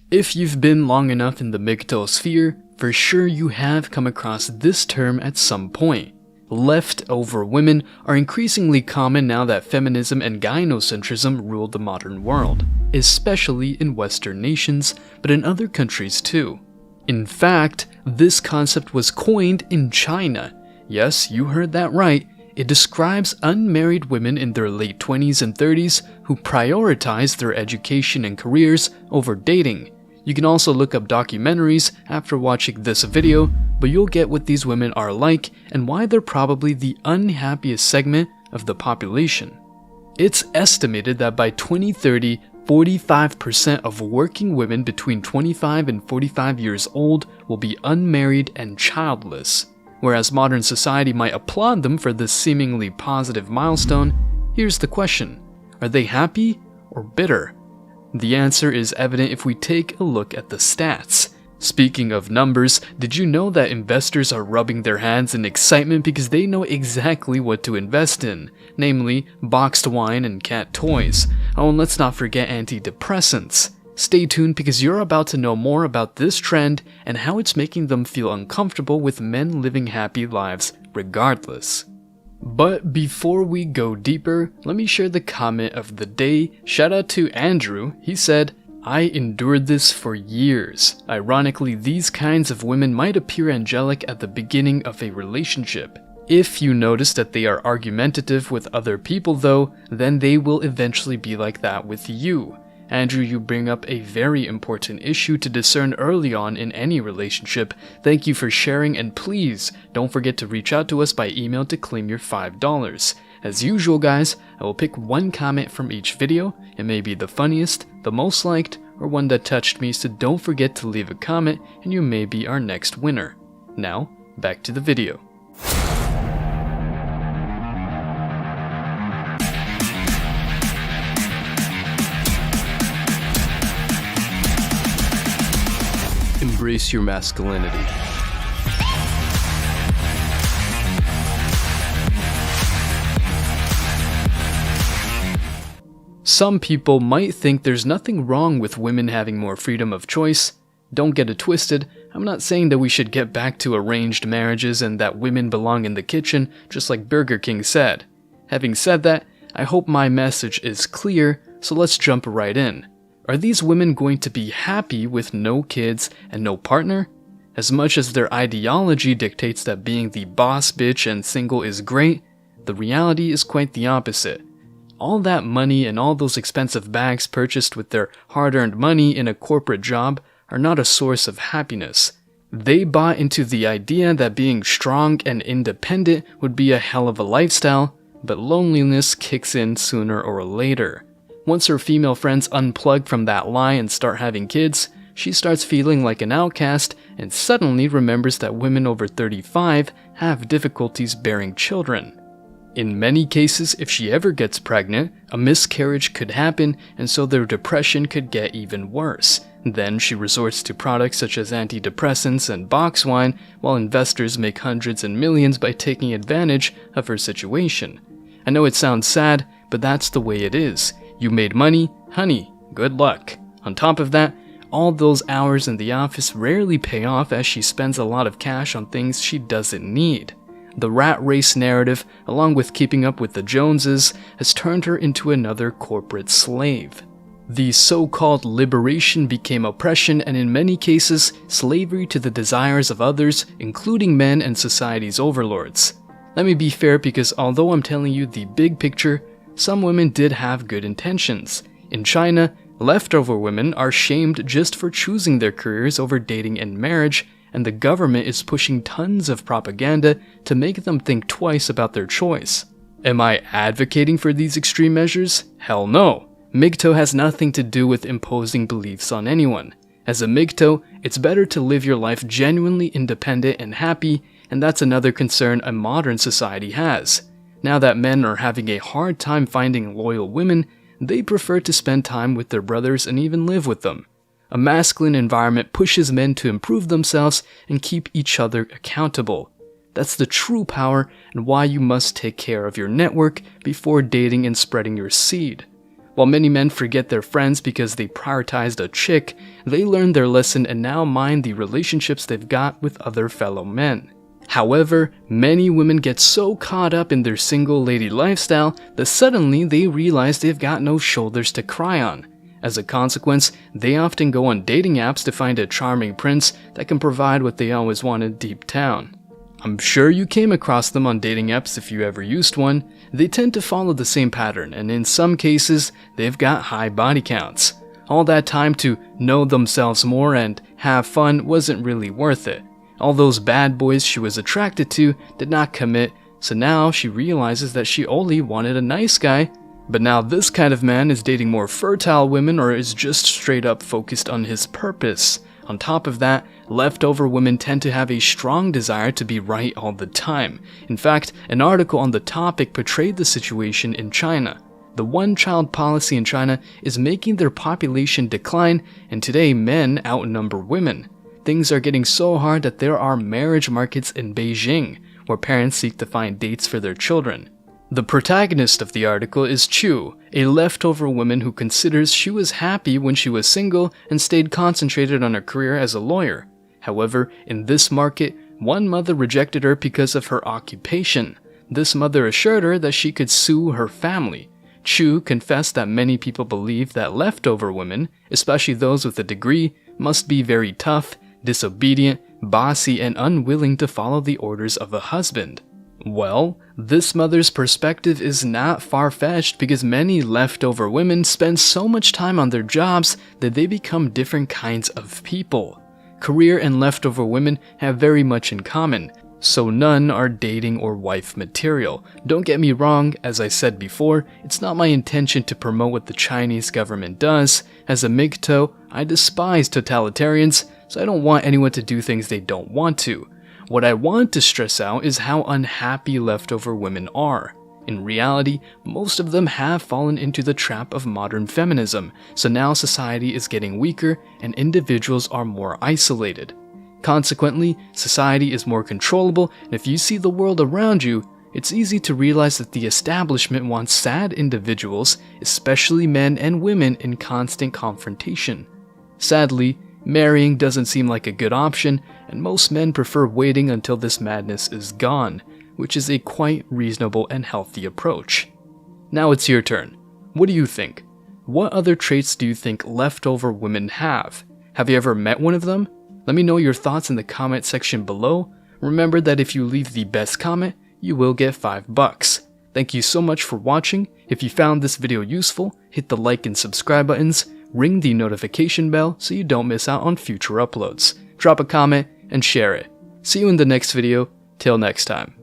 If you've been long enough in the MGTOW sphere, for sure you have come across this term at some point. Leftover women are increasingly common now that feminism and gynocentrism rule the modern world, especially in Western nations, but in other countries too. In fact, this concept was coined in China. Yes, you heard that right. It describes unmarried women in their late 20s and 30s who prioritize their education and careers over dating. You can also look up documentaries after watching this video, but you'll get what these women are like and why they're probably the unhappiest segment of the population. It's estimated that by 2030, 45% of working women between 25 and 45 years old will be unmarried and childless. Whereas modern society might applaud them for this seemingly positive milestone, here's the question: are they happy or bitter? The answer is evident if we take a look at the stats. Speaking of numbers, did you know that investors are rubbing their hands in excitement because they know exactly what to invest in, namely boxed wine and cat toys? Oh, and let's not forget antidepressants. Stay tuned because you're about to know more about this trend and how it's making them feel uncomfortable with men living happy lives regardless. But before we go deeper, let me share the comment of the day. Shout out to Andrew. He said, "I endured this for years. Ironically, these kinds of women might appear angelic at the beginning of a relationship. If you notice that they are argumentative with other people though, then they will eventually be like that with you." Andrew, you bring up a very important issue to discern early on in any relationship. Thank you for sharing, and please don't forget to reach out to us by email to claim your $5. As usual guys, I will pick one comment from each video. It may be the funniest, the most liked, or one that touched me, so don't forget to leave a comment and you may be our next winner. Now, back to the video. Embrace your masculinity. Some people might think there's nothing wrong with women having more freedom of choice. Don't get it twisted, I'm not saying that we should get back to arranged marriages and that women belong in the kitchen, just like Burger King said. Having said that, I hope my message is clear, so let's jump right in. Are these women going to be happy with no kids and no partner? As much as their ideology dictates that being the boss bitch and single is great, the reality is quite the opposite. All that money and all those expensive bags purchased with their hard-earned money in a corporate job are not a source of happiness. They bought into the idea that being strong and independent would be a hell of a lifestyle, but loneliness kicks in sooner or later. Once her female friends unplug from that lie and start having kids, she starts feeling like an outcast and suddenly remembers that women over 35 have difficulties bearing children. In many cases, if she ever gets pregnant, a miscarriage could happen and so their depression could get even worse. Then she resorts to products such as antidepressants and box wine while investors make hundreds and millions by taking advantage of her situation. I know it sounds sad, but that's the way it is. You made money, honey, good luck. On top of that, all those hours in the office rarely pay off as she spends a lot of cash on things she doesn't need. The rat race narrative, along with keeping up with the Joneses, has turned her into another corporate slave. The so-called liberation became oppression and in many cases, slavery to the desires of others, including men and society's overlords. Let me be fair because although I'm telling you the big picture, some women did have good intentions. In China, leftover women are shamed just for choosing their careers over dating and marriage, and the government is pushing tons of propaganda to make them think twice about their choice. Am I advocating for these extreme measures? Hell no. MGTOW has nothing to do with imposing beliefs on anyone. As a MGTOW, it's better to live your life genuinely independent and happy, and that's another concern a modern society has. Now that men are having a hard time finding loyal women, they prefer to spend time with their brothers and even live with them. A masculine environment pushes men to improve themselves and keep each other accountable. That's the true power and why you must take care of your network before dating and spreading your seed. While many men forget their friends because they prioritized a chick, they learned their lesson and now mind the relationships they've got with other fellow men. However, many women get so caught up in their single lady lifestyle that suddenly they realize they've got no shoulders to cry on. As a consequence, they often go on dating apps to find a charming prince that can provide what they always wanted deep down. I'm sure you came across them on dating apps if you ever used one. They tend to follow the same pattern, and in some cases, they've got high body counts. All that time to know themselves more and have fun wasn't really worth it. All those bad boys she was attracted to did not commit, so now she realizes that she only wanted a nice guy. But now this kind of man is dating more fertile women or is just straight up focused on his purpose. On top of that, leftover women tend to have a strong desire to be right all the time. In fact, an article on the topic portrayed the situation in China. The one-child policy in China is making their population decline, and today men outnumber women. Things are getting so hard that there are marriage markets in Beijing, where parents seek to find dates for their children. The protagonist of the article is Chu, a leftover woman who considers she was happy when she was single and stayed concentrated on her career as a lawyer. However, in this market, one mother rejected her because of her occupation. This mother assured her that she could sue her family. Chu confessed that many people believe that leftover women, especially those with a degree, must be very tough, disobedient, bossy, and unwilling to follow the orders of a husband. Well, this mother's perspective is not far-fetched because many leftover women spend so much time on their jobs that they become different kinds of people. Career and leftover women have very much in common, so none are dating or wife material. Don't get me wrong, as I said before, it's not my intention to promote what the Chinese government does. As a MGTOW, I despise totalitarians, so I don't want anyone to do things they don't want to. What I want to stress out is how unhappy leftover women are. In reality, most of them have fallen into the trap of modern feminism, so now society is getting weaker and individuals are more isolated. Consequently, society is more controllable, and if you see the world around you, it's easy to realize that the establishment wants sad individuals, especially men and women, in constant confrontation. Sadly, marrying doesn't seem like a good option, and most men prefer waiting until this madness is gone, which is a quite reasonable and healthy approach. Now it's your turn. What do you think? What other traits do you think leftover women have? Have you ever met one of them? Let me know your thoughts in the comment section below. Remember that if you leave the best comment, you will get $5. Thank you so much for watching. If you found this video useful, hit the like and subscribe buttons, ring the notification bell so you don't miss out on future uploads. Drop a comment and share it. See you in the next video. Till next time.